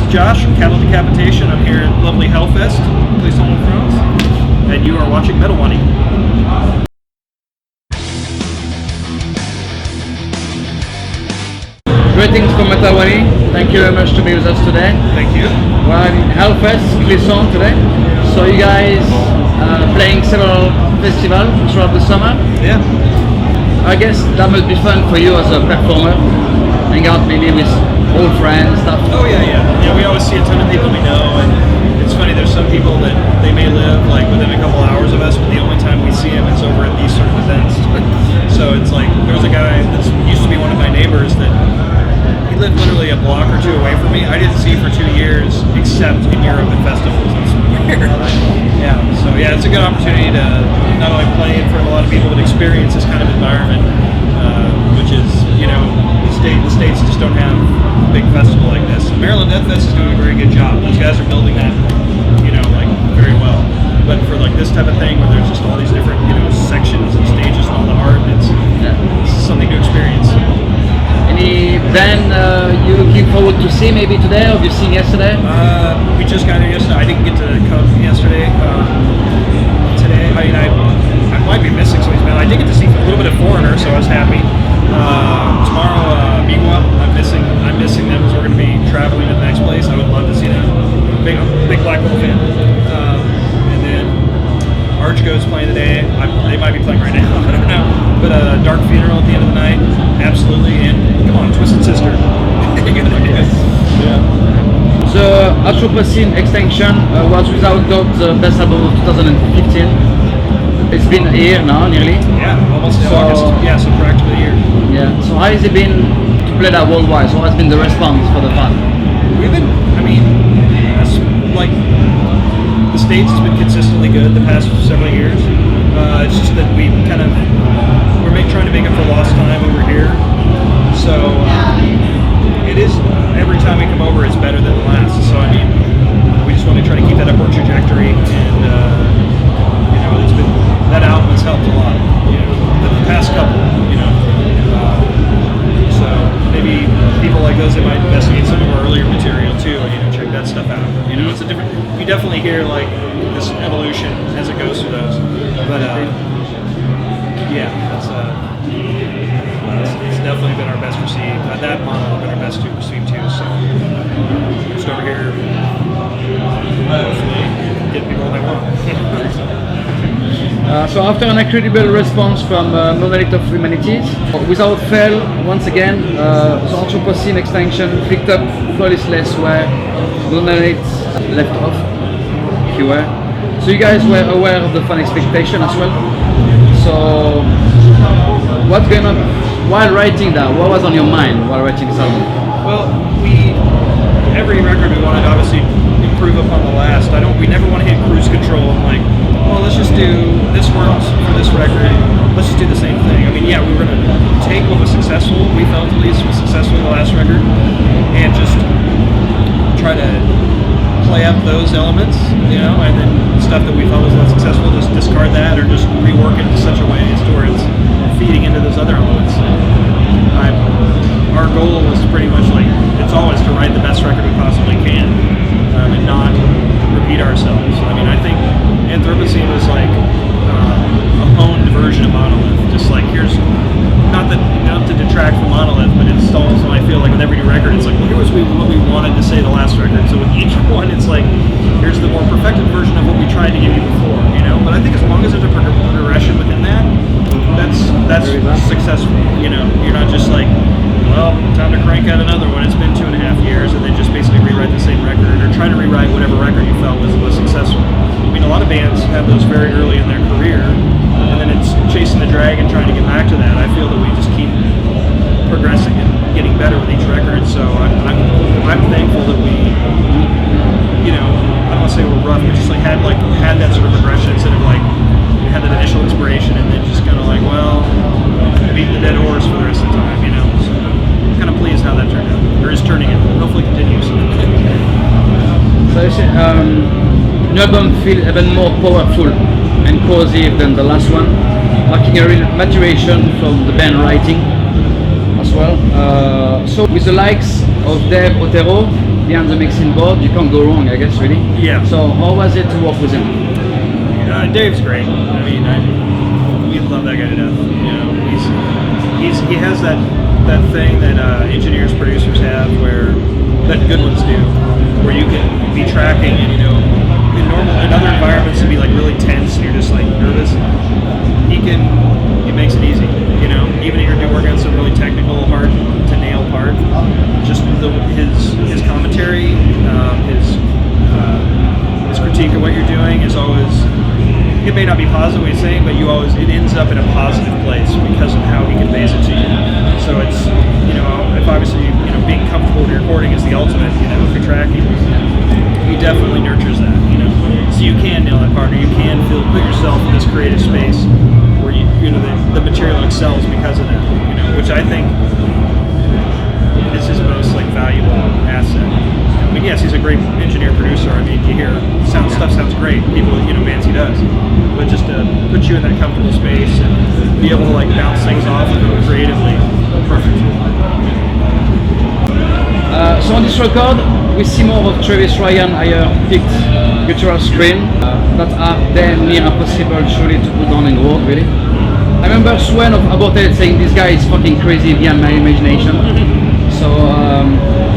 Josh from Cattle Decapitation. I'm here at lovely Hellfest, Clisson, France, and you are watching Metal Wani. Greetings from Metal Wani. Thank you very much to be with us today. Thank you. We're in Hellfest, Clisson today. So you guys playing several festivals throughout the summer. Yeah. I guess that must be fun for you as a performer. Hang out maybe with old friends, stuff. Oh yeah. We always see a ton of people we know, and it's funny. There's some people that they may live like within a couple hours of us, but the only time we see them is over at these certain events. So it's like there's a guy that used to be one of my neighbors that he lived literally a block or two away from me. I didn't see for 2 years except in Europe at festivals. It's weird. Yeah. So yeah, it's a good opportunity to not only play in front of a lot of people, but experience this kind of environment, which is the States just don't have a big festival like this. Maryland Death Fest is doing a very good job. Those guys are building that, very well. But for like this type of thing where there's just all these different, sections and stages and all the art, it's something to experience. Any band you looking forward to see maybe today, or have you seen yesterday? We just got here yesterday. I didn't get to come yesterday. Today, I might be missing some of these bands. I did get to see a little bit of Foreigner, so I was happy. Tomorrow, Migwa, I'm missing them because we're going to be traveling to the next place. I would love to see them. Big Black Hole fan. And then Archgo's playing today. They might be playing right now. I don't know. But Dark Funeral at the end of the night, absolutely. And come on, Twisted Sister. Yeah. The Anthropocene Extinction was without doubt the best album of 2015. It's been a year now, nearly. Yeah, almost in August. Yeah, so practically a year. Yeah. So how has it been to play that worldwide? So what has been the response for the fans? The States has been consistently good the past several years. It's just that we're trying to make up for lost time over here. So it is, every time we come over, it's better than the last. So we just want to try to keep that upward trajectory, and it's been, that album has helped a lot. The past couple, so maybe people like those that might investigate some of our earlier material too, and check that stuff out. It's a different. You definitely hear like this evolution as it goes through those, but it's definitely been our best received. That mono has been our best received too. So just over here, hopefully get people what they want. So after an incredible response from Monolith of Humanities, without fail, once again, the Anthropocene Extinction picked up flawlessly where Monolith left off, if you were. So you guys were aware of the fan expectation as well. So what's going on while writing that? What was on your mind while writing this album? Well, every record we wanted to obviously improve upon the last. We never want to hit cruise control and like, well, let's just do this works for this record. Let's just do the same thing. We were going to take what was successful, we felt at least was successful in the last record, and just try to play up those elements, and then stuff that we felt was less successful, just discard that or just rework it in such a way as to where it's feeding into those other elements. Our goal was pretty much it's always to write the best record we possibly can, and not repeat ourselves. I think Anthropocene was like a honed version of Monolith. Just like here's not to detract from Monolith, but it's also, I feel like with every new record, it's like, well, here's what we wanted to say the last record. So with each one, it's like here's the more perfected version of what we tried to give you before. But I think as long as there's a progression within that, that's successful. You're not just like, well, time to crank out another one. It's been 2.5 years, and then just basically rewrite the same record or try to rewrite whatever record you felt was successful. A lot of bands have those very early in their career, and then it's chasing the dragon, trying to get back to that. I feel that we just keep progressing and getting better with each record. So I'm thankful that we, I don't want to say we're rough, but just had that sort of progression instead of we had that initial inspiration and then just kind of well, beat the dead horse for the rest of the time. So I'm kind of pleased how that turned out, or is turning out. Hopefully continues. So the album feels even more powerful and cozy than the last one, marking a real maturation from the band writing as well. So with the likes of Dave Otero, behind the mixing board, you can't go wrong, I guess, really. Yeah. So how was it to work with him? Dave's great. I mean, we love that guy to death. You know, he has that thing that engineers, producers have, where that good ones do, where you can be tracking and in other environments to be like really tense and you're just like nervous. He makes it easy. You know, even if you're working on some really technical, hard to nail part, just his commentary, his critique of what you're doing is always. It may not be positive what he's saying, but it ends up in a positive place because of how he conveys it to you. So it's, if obviously, being comfortable with recording is the ultimate, if you're tracking, he definitely nurtures that, So you can nail that part, or you can put yourself in this creative space where the material excels because of that, which I think is his most valuable asset. I mean, yes, he's a great engineer producer. I mean, you hear stuff sounds great. People, bands he does, but just to put you in that comfortable space and be able to bounce things off creatively, perfect. So on this record, we see more of Travis Ryan higher picked guttural scream that are damn near impossible surely to put down in word, really. I remember Swen about it saying this guy is fucking crazy beyond my imagination. So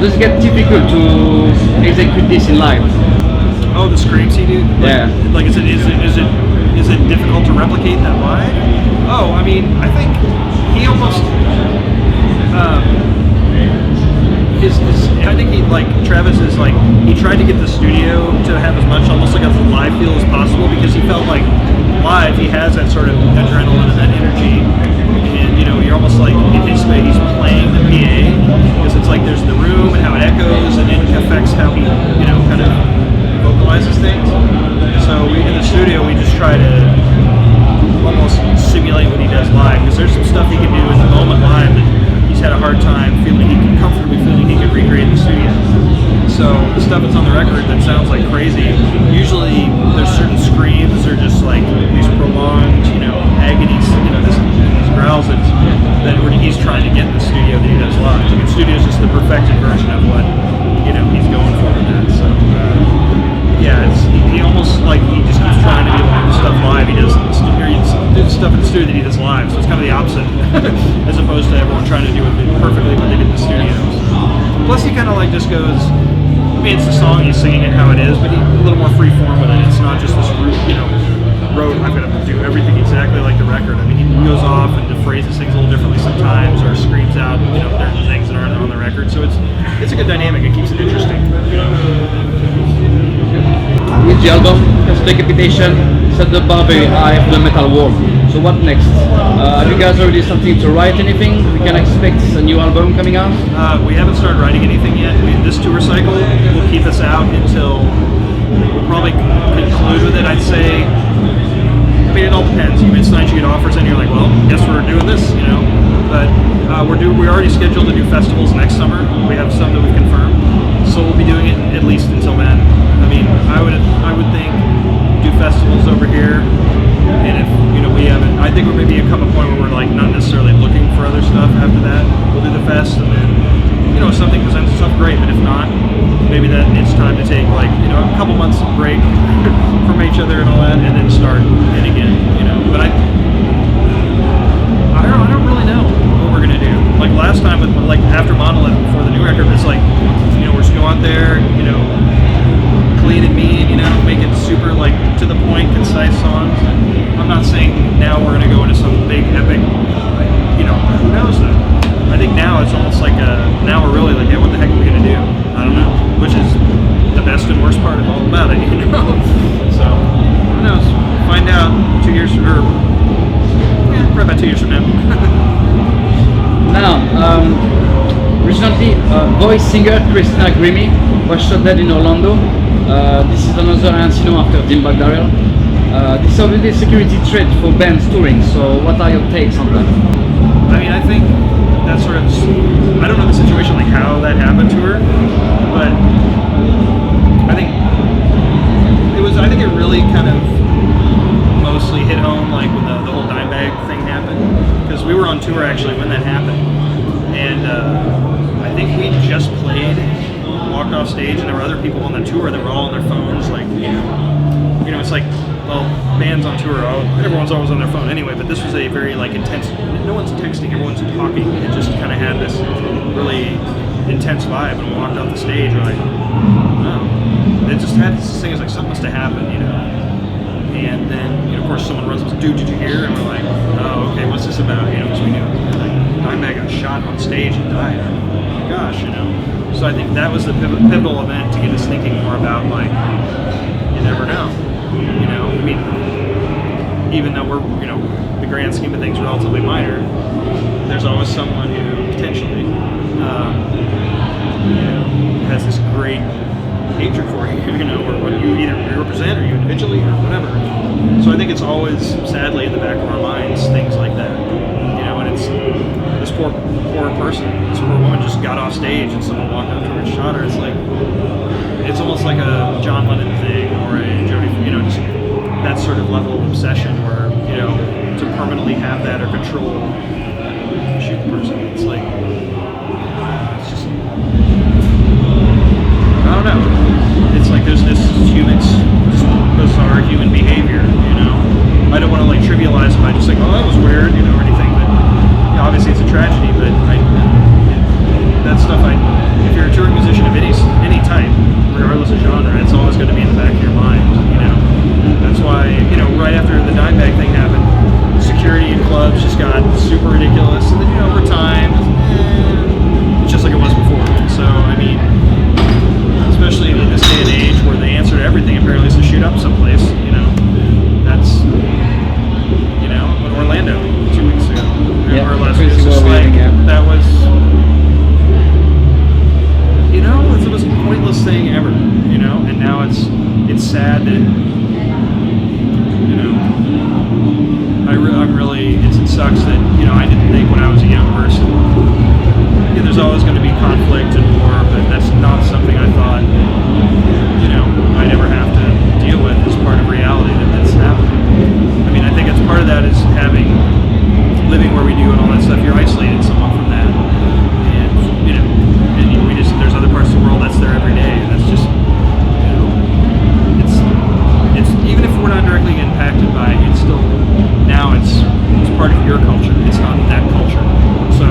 does it get difficult to execute this in live? Oh, the screams he did? Yeah. Is it difficult to replicate that live? Oh, I mean, I think he almost I think Travis is he tried to get the studio to have as much almost like a live feel as possible, because he felt like live he has that sort of adrenaline and that energy, and you're almost in his way he's playing the PA, because it's there's the room and how it echoes and it affects how he kind of vocalizes things. So in the studio we just try to almost simulate what he does live, because there's some stuff he can do in the moment live that he's had a hard time comfortably feeling he could recreate in the studio. So the stuff that's on the record that sounds like crazy, usually there's certain screams or just these prolonged, agonies, these growls that he's trying to get in the studio that he does live. The studio is just the perfected version of what he's going for with that. So yeah, he almost he just keeps trying to be able to do stuff live. He does stuff in the studio that he does live. So it's kind of the opposite, as opposed to everyone trying to do it perfectly what they did in the studio. Plus, he kind of just goes. I mean, it's the song, he's singing it how it is, but he's a little more free form with it. It's not just this rote, I'm going to do everything exactly like the record. I mean, he goes off and phrases things a little differently sometimes, or screams out, certain things that aren't on the record. So it's a good dynamic. It keeps it interesting. With the album, CATTLE Decapitation set the bar very high for the metal world. So what next? Have you guys already something to write anything? We can expect a new album coming out? We haven't started writing anything yet. This tour cycle will keep us out until we'll probably conclude with it, I'd say. I mean, it all depends. Sometimes you get offers and you're like, well, guess we're doing this, But we already scheduled to do festivals next summer. We have some that we've confirmed. So we'll be doing it at least until then. I mean, I would think do festivals over here, and if we haven't, I think we're maybe come a point where we're not necessarily looking for other stuff after that. We'll do the fest, and then if something presents itself, great. But if not, maybe that it's time to take a couple months break from each other and all that, and then start it again. But I don't really know what we're gonna do. Last time with after Monolith before the new record, it's we're just go out there, clean and mean, make it super to the point, concise songs. I'm not saying now we're gonna go into some big epic, who knows though. I think now it's almost now we're really yeah, what the heck are we gonna do? I don't know, which is the best and worst part of all about it, So who knows? Find out 2 years probably about 2 years from now. Now, recently, voice singer Christina Grimmie was shot dead in Orlando. This is another incident after Dimebag Darrell. This is already a security threat for bands touring, so what are your takes on that? I mean, I think that sort of, I don't know the situation, how that happened to her, but I think it really kind of mostly hit home when the whole Dimebag thing happened, because we were on tour actually when that happened, and I think we just walked off stage there were other people on the tour that were all on their phones, like, it's like, well, bands on tour, everyone's always on their phone anyway, but this was a very, like, intense, no one's texting, everyone's talking. It just kind of had this really intense vibe, and we walked off the stage, we're like, oh. It just had this thing, it's like, something must have happened, And then, of course, someone runs up, dude, did you hear? And we're like, oh, okay, what's this about? Because we knew, like, Dimebag got shot on stage and died. Oh my gosh, So I think that was the pivotal event to get us thinking more about, like, you never know. I mean, even though we're, the grand scheme of things, relatively minor, there's always someone who potentially, has this great hatred for you, or what you either represent or you individually or whatever. So I think it's always, sadly, in the back of our minds, things like that. And it's this poor person, this poor woman just got off stage and someone walked up to her and shot her. It's like, it's almost like a John Lennon thing or a Jodie, just that sort of level of obsession where, to permanently have that or control, shoot the person. It's like, it's just, I don't know. It's like there's this bizarre human behavior, I don't want to, like, trivialize it by just like, oh, that was weird, or anything, but obviously it's a tragedy, but that stuff, if you're a touring musician of any type, regardless of genre, it's always going to be in the back of your mind, That's why, right after the Dimebag thing happened, security in clubs just got super ridiculous, and then, over time, it's just like it was before. So, I mean, especially in this day and age where the answer to everything apparently is to shoot up someplace, that's, in Orlando 2 weeks ago, or last week, it's just like, that was, it's the most pointless thing ever, and now it's sad that, I'm really, it sucks that, I didn't think when I was a young person, there's always going to be conflict and war, but that's not something I thought, I'd ever have to deal with as part of reality that's happening. I mean, I think it's part of that is living where we do and all that stuff, you're isolated somewhat from that. And, and we just, there's other parts of the world that's there every day, and that's just, it's even if we're not directly impacted by it, it's still, now it's part of your culture, it's not that culture. So,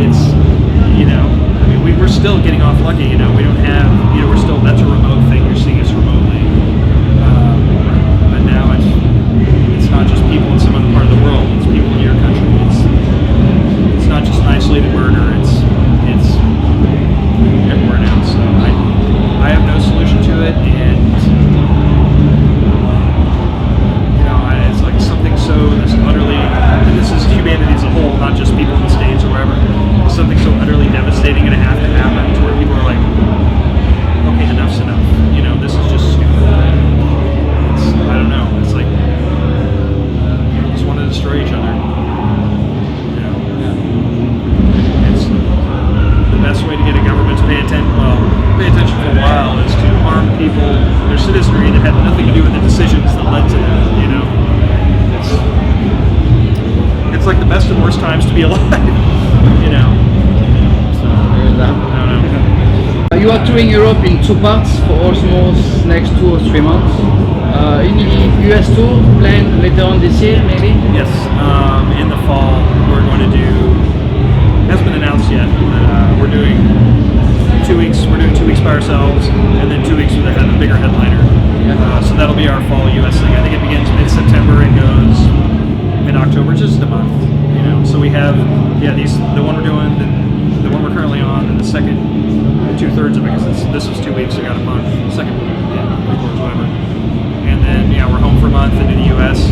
it's, I mean, we're still getting off lucky, we don't have, we're still, that's a remote thing, you're seeing us remotely. But now it's not just people in some other part of the world, it's people in your country. It's not just an isolated murder, it's everywhere now. So I have no solution to it, and it's like something so this utterly, and this is humanity as a whole, not just people in the States or wherever, something so utterly devastating going to have to happen to where people are like, okay, enough's enough. This is just stupid. I don't know. It's like people just want to destroy each other. It's the best way to get a government to pay attention for a while is to harm people, their citizenry that had nothing to do with the decisions that led to that. It's like the best and worst times to be alive. So there's that. I don't know. You are touring Europe in 2 parts for almost next 2 or 3 months. Any US tour planned later on this year, maybe? Yes, in the fall we're going to do, hasn't been announced yet, but we're doing 2 weeks, we're doing 2 weeks by ourselves, and then 2 weeks with a bigger headliner. So that'll be our fall US thing. I think it begins mid-September and goes mid-October, just a month, So we have, the one we're doing, the one we're currently on, and the second 2/3 of it, because this was 2 weeks, so we got a month, second, 3/4, whatever. And then, we're home for a month into the US.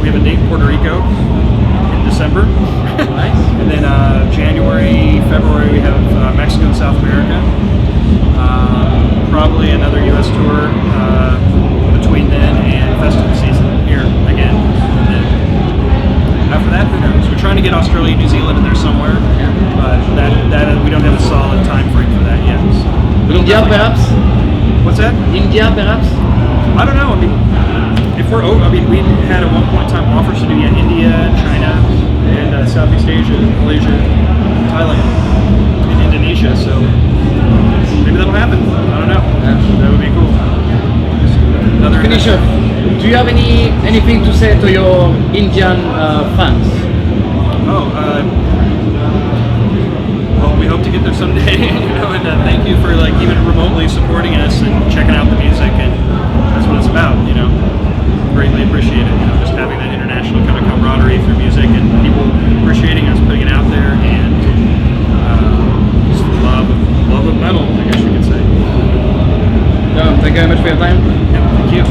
We have a date in Puerto Rico in December. Nice. And then January, February, we have Mexico and South America. Probably another US tour between then and festival season here again. And then after that, who knows? We're trying to get Australia and New Zealand in there somewhere, but that we don't have a solid time frame for that yet. So India, perhaps? What's that? India, perhaps? I don't know. I mean, if we're over, we had at one point in time offers to do India, China, and Southeast Asia, Malaysia, Thailand, and Indonesia, so maybe that'll happen. I don't know. That would be cool. Another Finish off. Do you have anything to say to your Indian fans? Well, we hope to get there someday, and thank you for like even remotely supporting us and checking out the music, and that's what it's about, Greatly appreciate it, just having that international kind of camaraderie through music and people appreciating us, putting it out there, and just love of metal, I guess you could say. Thank you very much for your time. Yep, thank you.